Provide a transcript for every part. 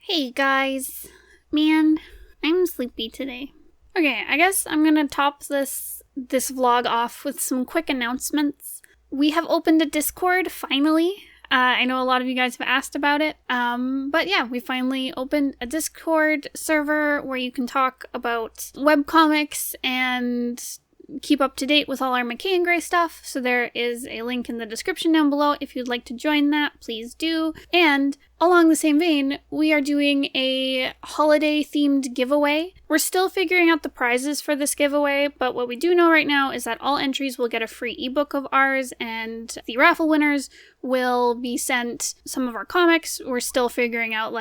Hey guys. Man, I'm sleepy today. Okay, I guess I'm gonna top this vlog off with some quick announcements. We have opened a Discord, finally. I know a lot of you guys have asked about it, but yeah, we finally opened a Discord server where you can talk about webcomics and keep up to date with all our McKay and Gray stuff. So there is a link in the description down below. If you'd like to join that, please do. And along the same vein, we are doing a holiday-themed giveaway. We're still figuring out the prizes for this giveaway, but what we do know right now is that all entries will get a free ebook of ours, and the raffle winners will be sent some of our comics. We're still figuring out,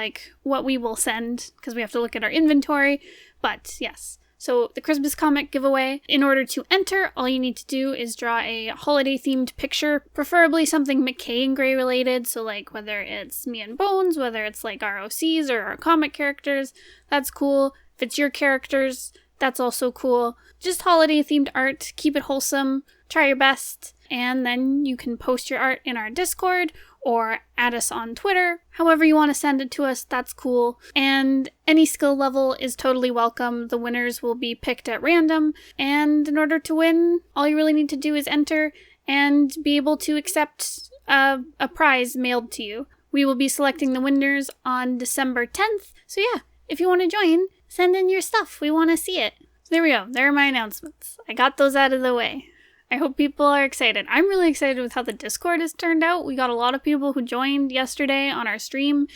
what we will send, because we have to look at our inventory, but yes. So the Christmas comic giveaway, in order to enter, all you need to do is draw a holiday-themed picture, preferably something McKay and Gray related, so whether it's me and Bones, whether it's our OCs or our comic characters, that's cool. If it's your characters, that's also cool. Just holiday-themed art, keep it wholesome, try your best, and then you can post your art in our Discord, or add us on Twitter. However you want to send it to us, that's cool. And any skill level is totally welcome. The winners will be picked at random. And in order to win, all you really need to do is enter and be able to accept a prize mailed to you. We will be selecting the winners on December 10th. So yeah, if you want to join, send in your stuff. We want to see it. So there we go. There are my announcements. I got those out of the way. I hope people are excited. I'm really excited with how the Discord has turned out. We got a lot of people who joined yesterday on our stream,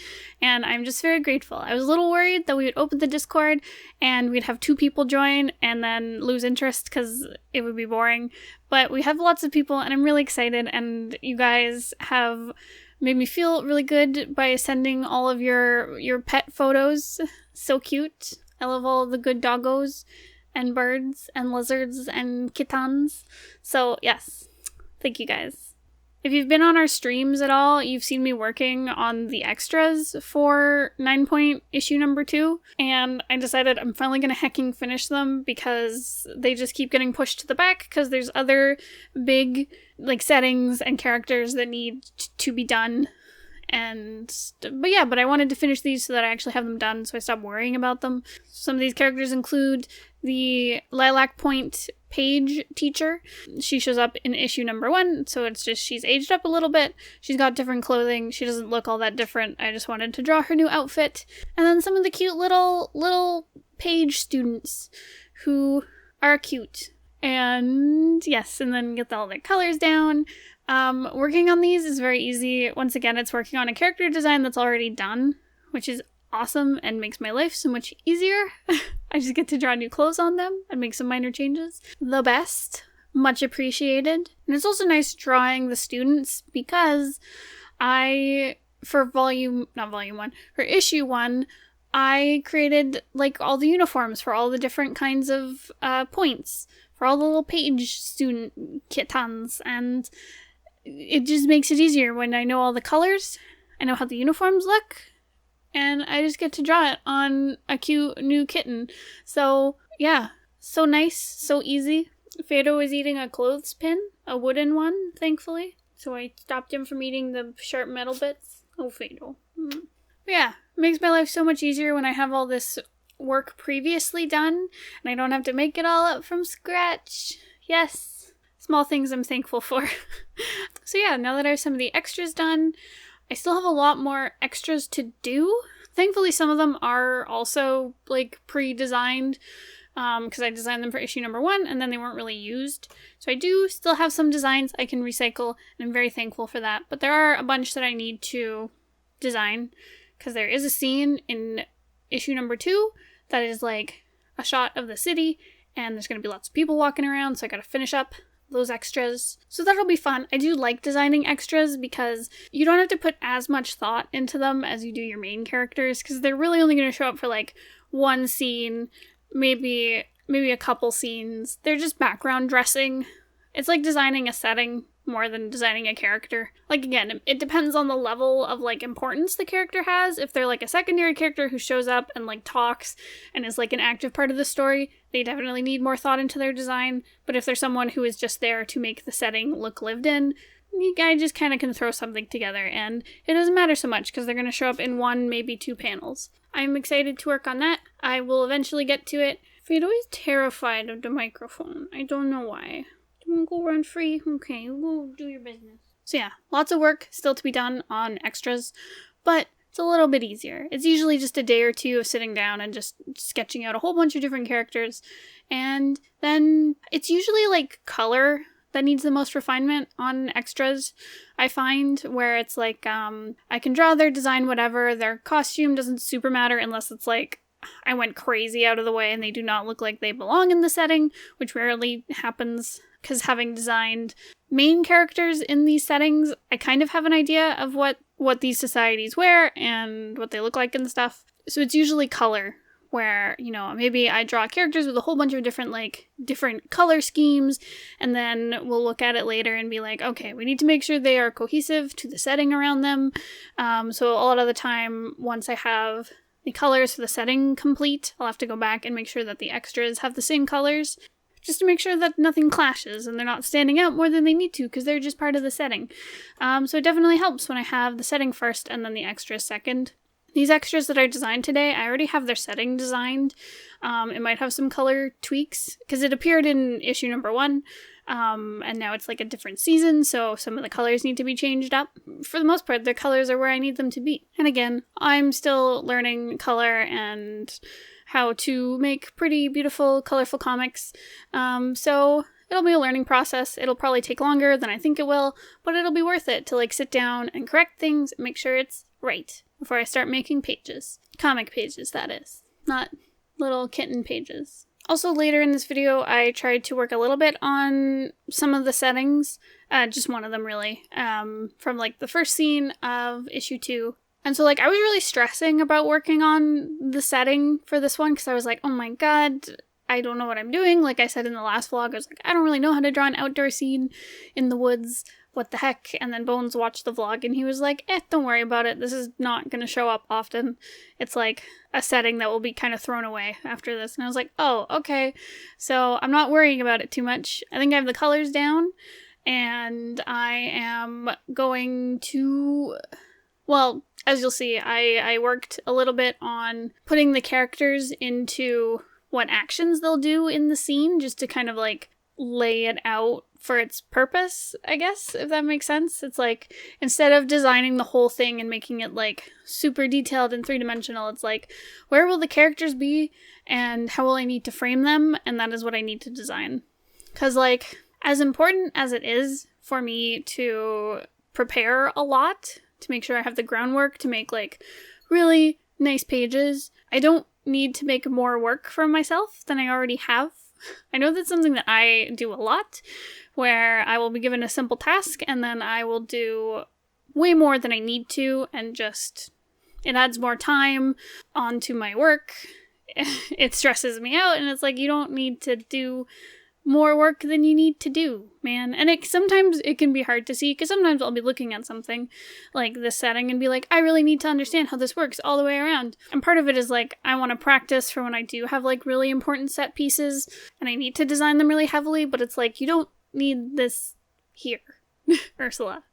and I'm just very grateful. I was a little worried that we would open the Discord and we'd have 2 people join and then lose interest because it would be boring. But we have lots of people, and I'm really excited, and you guys have made me feel really good by sending all of your pet photos. So cute. I love all of the good doggos and birds and lizards and kittens. So yes, thank you guys. If you've been on our streams at all, you've seen me working on the extras for 9-point issue number 2, and I decided I'm finally gonna hecking finish them because they just keep getting pushed to the back because there's other big settings and characters that need to be done. But I wanted to finish these so that I actually have them done, so I stopped worrying about them. Some of these characters include the Lilac Point page teacher. She shows up in issue number 1, so it's just she's aged up a little bit. She's got different clothing. She doesn't look all that different. I just wanted to draw her new outfit. And then some of the cute little page students who are cute. And yes, and then get all their colors down. Working on these is very easy. Once again, it's working on a character design that's already done, which is awesome and makes my life so much easier. I just get to draw new clothes on them and make some minor changes. The best. Much appreciated. And it's also nice drawing the students because for issue 1, I created all the uniforms for all the different kinds of points, for all the little page student kittens, and it just makes it easier when I know all the colors, I know how the uniforms look, and I just get to draw it on a cute new kitten. So yeah, so nice, so easy. Fado is eating a clothespin, a wooden one, thankfully. So I stopped him from eating the sharp metal bits. Oh, Fado. But yeah, it makes my life so much easier when I have all this work previously done, and I don't have to make it all up from scratch. Yes. Small things I'm thankful for. So yeah, now that I have some of the extras done, I still have a lot more extras to do. Thankfully, some of them are also pre-designed because I designed them for issue number 1 and then they weren't really used. So I do still have some designs I can recycle, and I'm very thankful for that. But there are a bunch that I need to design because there is a scene in issue number 2 that is a shot of the city, and there's going to be lots of people walking around, so I gotta finish up those extras. So that'll be fun. I do like designing extras because you don't have to put as much thought into them as you do your main characters, because they're really only going to show up for one scene, maybe a couple scenes. They're just background dressing. It's like designing a setting more than designing a character. Again, it depends on the level of importance the character has. If they're a secondary character who shows up and talks and is an active part of the story, they definitely need more thought into their design. But if they're someone who is just there to make the setting look lived in, I just kind of can throw something together, and it doesn't matter so much because they're going to show up in 1, maybe 2 panels. I'm excited to work on that. I will eventually get to it. Fredo's always terrified of the microphone. I don't know why. Do you want to go run free? Okay, go do your business. So yeah, lots of work still to be done on extras, but it's a little bit easier. It's usually just a day or 2 of sitting down and just sketching out a whole bunch of different characters, and then it's usually like color that needs the most refinement on extras, I find, where it's like, I can draw their design, whatever, their costume doesn't super matter unless it's like, I went crazy out of the way and they do not look like they belong in the setting, which rarely happens, because having designed main characters in these settings, I kind of have an idea of what these societies wear and what they look like and stuff. So it's usually color, where, you know, maybe I draw characters with a whole bunch of different color schemes, and then we'll look at it later and be like, okay, we need to make sure they are cohesive to the setting around them. So a lot of the time, once I have the colors for the setting complete, I'll have to go back and make sure that the extras have the same colors, just to make sure that nothing clashes and they're not standing out more than they need to because they're just part of the setting. So it definitely helps when I have the setting first and then the extras second. These extras that I designed today, I already have their setting designed. It might have some color tweaks, because it appeared in issue number 1, and now it's like a different season, so some of the colors need to be changed up. For the most part, their colors are where I need them to be. And again, I'm still learning color and how to make pretty, beautiful, colorful comics, so it'll be a learning process. It'll probably take longer than I think it will, but it'll be worth it to like sit down and correct things and make sure it's right before I start making pages. Comic pages, that is. Not little kitten pages. Also, later in this video, I tried to work a little bit on some of the settings. Just one of them, really. From, like, the first scene of issue 2. And so, like, I was really stressing about working on the setting for this one, because I was like, oh my god, I don't know what I'm doing. Like I said in the last vlog, I was like, I don't really know how to draw an outdoor scene in the woods. What the heck? And then Bones watched the vlog and he was like, don't worry about it. This is not going to show up often. It's like a setting that will be kind of thrown away after this. And I was like, oh, okay. So I'm not worrying about it too much. I think I have the colors down and I am going to, well, as you'll see, I worked a little bit on putting the characters into what actions they'll do in the scene, just to kind of like lay it out for its purpose, I guess, if that makes sense. It's like, instead of designing the whole thing and making it like super detailed and 3-dimensional, it's like, where will the characters be and how will I need to frame them? And that is what I need to design. Because like, as important as it is for me to prepare a lot, to make sure I have the groundwork to make like really nice pages, I don't need to make more work for myself than I already have. I know that's something that I do a lot, where I will be given a simple task and then I will do way more than I need to, and just, it adds more time onto my work. It stresses me out, and it's like, you don't need to do more work than you need to do, man. And sometimes it can be hard to see, because sometimes I'll be looking at something like this setting and be like, I really need to understand how this works all the way around. And part of it is like, I want to practice for when I do have like really important set pieces and I need to design them really heavily, but it's like, you don't need this here, Ursula.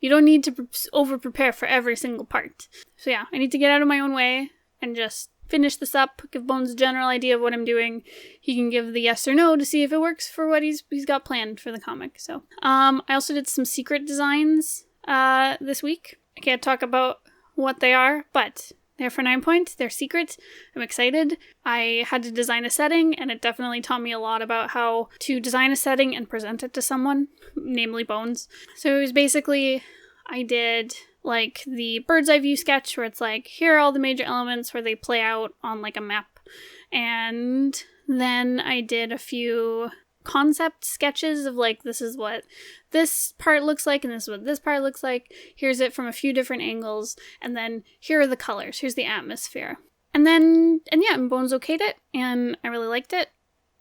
You don't need to over prepare for every single part. So yeah, I need to get out of my own way and just finish this up, give Bones a general idea of what I'm doing. He can give the yes or no to see if it works for what he's got planned for the comic. So, I also did some secret designs this week. I can't talk about what they are, but they're for 9 Point. They're secret. I'm excited. I had to design a setting, and it definitely taught me a lot about how to design a setting and present it to someone, namely Bones. So it was basically, I did like the bird's eye view sketch where it's like, here are all the major elements where they play out on like a map. And then I did a few concept sketches of like, this is what this part looks like and this is what this part looks like. Here's it from a few different angles. And then here are the colors. Here's the atmosphere. And Bones okayed it and I really liked it.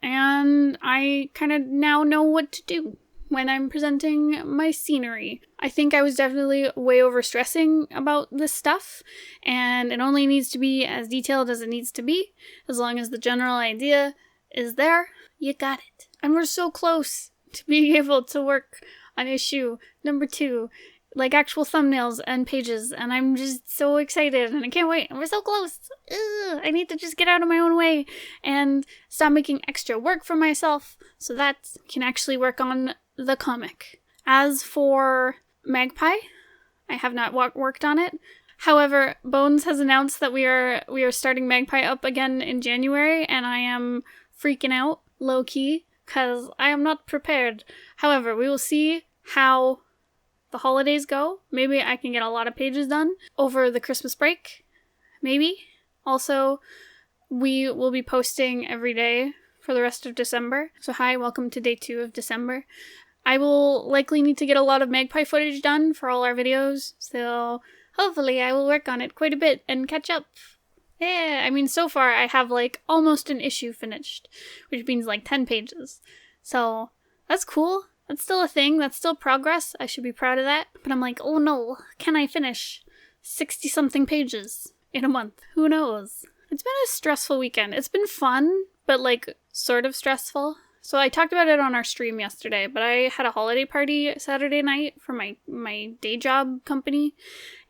And I kind of now know what to do when I'm presenting my scenery. I think I was definitely way over stressing about this stuff, and it only needs to be as detailed as it needs to be. As long as the general idea is there, you got it. And we're so close to being able to work on issue number 2. Like actual thumbnails and pages, and I'm just so excited and I can't wait. And we're so close. Ugh, I need to just get out of my own way and stop making extra work for myself so that I can actually work on the comic. As for Magpie, I have not worked on it. However, Bones has announced that we are starting Magpie up again in January, and I am freaking out low key because I am not prepared. However, we will see how the holidays go. Maybe I can get a lot of pages done over the Christmas break. Maybe. Also, we will be posting every day for the rest of December. So hi, welcome to day 2 of December. I will likely need to get a lot of Magpie footage done for all our videos. So hopefully I will work on it quite a bit and catch up. Yeah, I mean, so far I have like almost an issue finished, which means like 10 pages. So that's cool. That's still a thing. That's still progress. I should be proud of that. But I'm like, oh no, can I finish 60-something pages in a month? Who knows? It's been a stressful weekend. It's been fun, but like sort of stressful. So I talked about it on our stream yesterday, but I had a holiday party Saturday night for my day job company,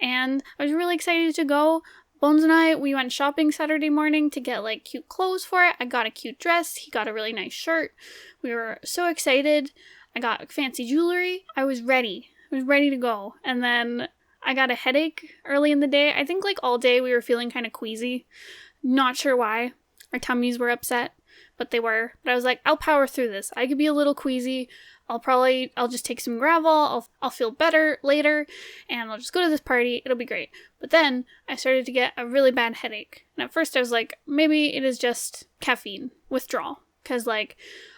and I was really excited to go. Bones and I, we went shopping Saturday morning to get like cute clothes for it. I got a cute dress. He got a really nice shirt. We were so excited. I got fancy jewelry. I was ready. I was ready to go. And then I got a headache early in the day. I think like all day we were feeling kind of queasy. Not sure why. Our tummies were upset, but they were. But I was like, I'll power through this. I could be a little queasy. I'll just take some Gravel. I'll feel better later, and I'll just go to this party. It'll be great. But then I started to get a really bad headache. And at first I was like, maybe it is just caffeine withdrawal. Because like,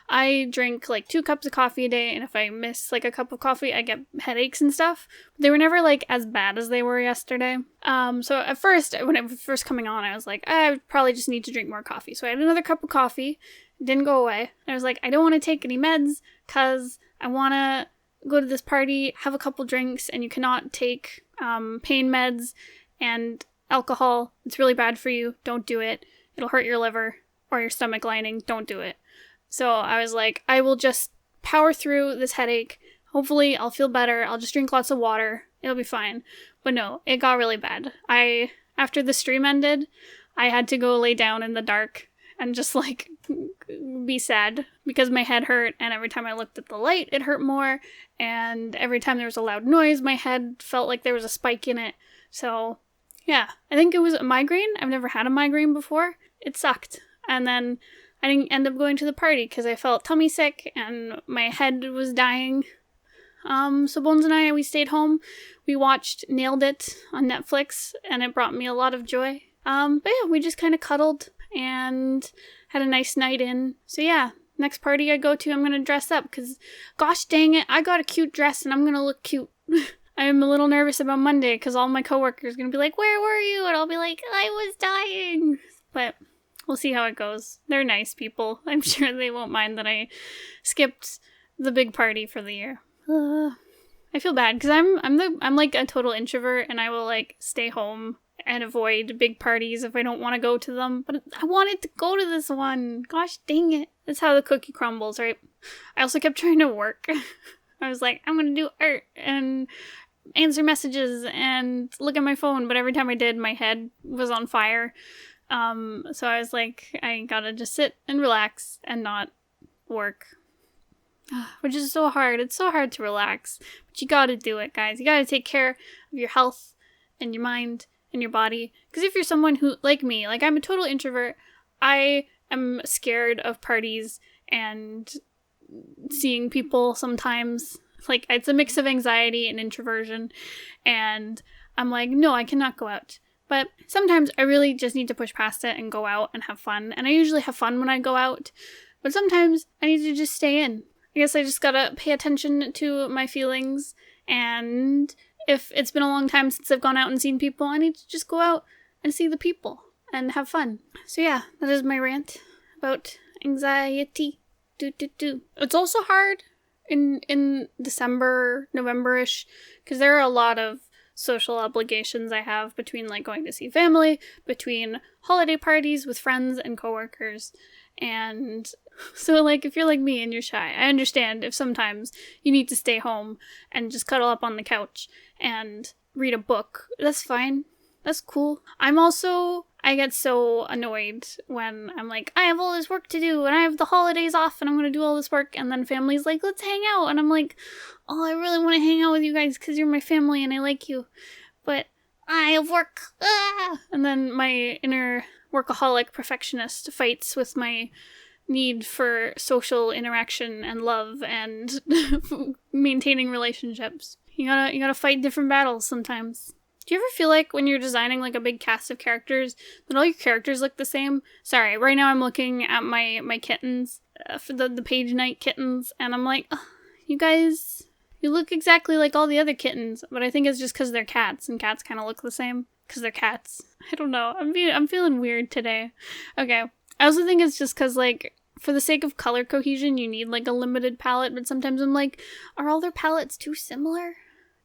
I drink like 2 cups of coffee a day, and if I miss like a cup of coffee, I get headaches and stuff. They were never like as bad as they were yesterday. So at first, when it was first coming on, I was like, I probably just need to drink more coffee. So I had another cup of coffee. It didn't go away. And I was like, I don't want to take any meds because I want to go to this party, have a couple drinks, and you cannot take pain meds and alcohol. It's really bad for you. Don't do it. It'll hurt your liver or your stomach lining. Don't do it. So I was like, I will just power through this headache. Hopefully I'll feel better. I'll just drink lots of water. It'll be fine. But no, it got really bad. After the stream ended, I had to go lay down in the dark and just like be sad because my head hurt, and every time I looked at the light, it hurt more, and every time there was a loud noise, my head felt like there was a spike in it. So yeah, I think it was a migraine. I've never had a migraine before. It sucked. And then I didn't end up going to the party because I felt tummy sick and my head was dying. So Bones and I, we stayed home. We watched Nailed It on Netflix, and it brought me a lot of joy. But yeah, we just kind of cuddled and had a nice night in. So yeah, next party I go to, I'm going to dress up because, gosh dang it, I got a cute dress and I'm going to look cute. I'm a little nervous about Monday because all my coworkers are going to be like, where were you? And I'll be like, I was dying. But we'll see how it goes. They're nice people. I'm sure they won't mind that I skipped the big party for the year. I feel bad because I'm like a total introvert, and I will like stay home and avoid big parties if I don't want to go to them. But I wanted to go to this one. Gosh dang it. That's how the cookie crumbles, right? I also kept trying to work. I was like, I'm going to do art and answer messages and look at my phone. But every time I did, my head was on fire. So I was like, I gotta just sit and relax and not work. Which is so hard. It's so hard to relax. But you gotta do it, guys. You gotta take care of your health and your mind and your body. Because if you're someone who, like me, like I'm a total introvert, I am scared of parties and seeing people sometimes. Like, it's a mix of anxiety and introversion. And I'm like, no, I cannot go out. But sometimes I really just need to push past it and go out and have fun. And I usually have fun when I go out. But sometimes I need to just stay in. I guess I just gotta pay attention to my feelings. And if it's been a long time since I've gone out and seen people, I need to just go out and see the people and have fun. So yeah, that is my rant about anxiety. It's also hard in December, November-ish, because there are a lot of social obligations I have between like going to see family, between holiday parties with friends and coworkers, And so, like, if you're like me and you're shy, I understand if sometimes you need to stay home and just cuddle up on the couch and read a book. That's fine. That's cool. I get so annoyed when I'm like, I have all this work to do and I have the holidays off and I'm going to do all this work. And then family's like, let's hang out. And I'm like, oh, I really want to hang out with you guys because you're my family and I like you. But I have work. Ah! And then my inner workaholic perfectionist fights with my need for social interaction and love and maintaining relationships. You gotta fight different battles sometimes. Do you ever feel like when you're designing like a big cast of characters that all your characters look the same? Sorry, right now I'm looking at my kittens, for the page night kittens, and I'm like, oh, you guys, you look exactly like all the other kittens, but I think it's just because they're cats, and cats kind of look the same because they're cats. I don't know. I'm feeling weird today. Okay. I also think it's just because, like, for the sake of color cohesion, you need like a limited palette, but sometimes I'm like, are all their palettes too similar?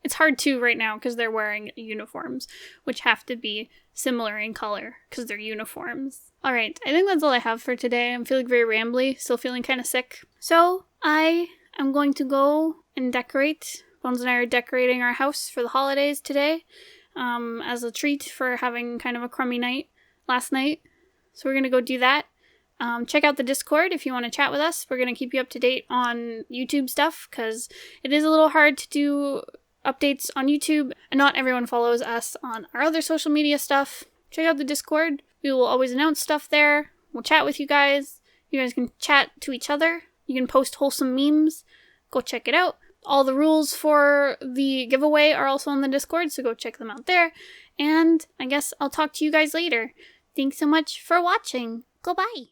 It's hard too right now because they're wearing uniforms, which have to be similar in color because they're uniforms. Alright, I think that's all I have for today. I'm feeling very rambly, still feeling kind of sick. So, I am going to go and decorate. Bones and I are decorating our house for the holidays today, as a treat for having kind of a crummy night last night. So we're going to go do that. Check out the Discord if you want to chat with us. We're going to keep you up to date on YouTube stuff because it is a little hard to do updates on YouTube, and not everyone follows us on our other social media stuff. Check out the Discord. We will always announce stuff there. We'll chat with you guys. You guys can chat to each other. You can post wholesome memes. Go check it out. All the rules for the giveaway are also on the Discord, so go check them out there. And I guess I'll talk to you guys later. Thanks so much for watching. Goodbye.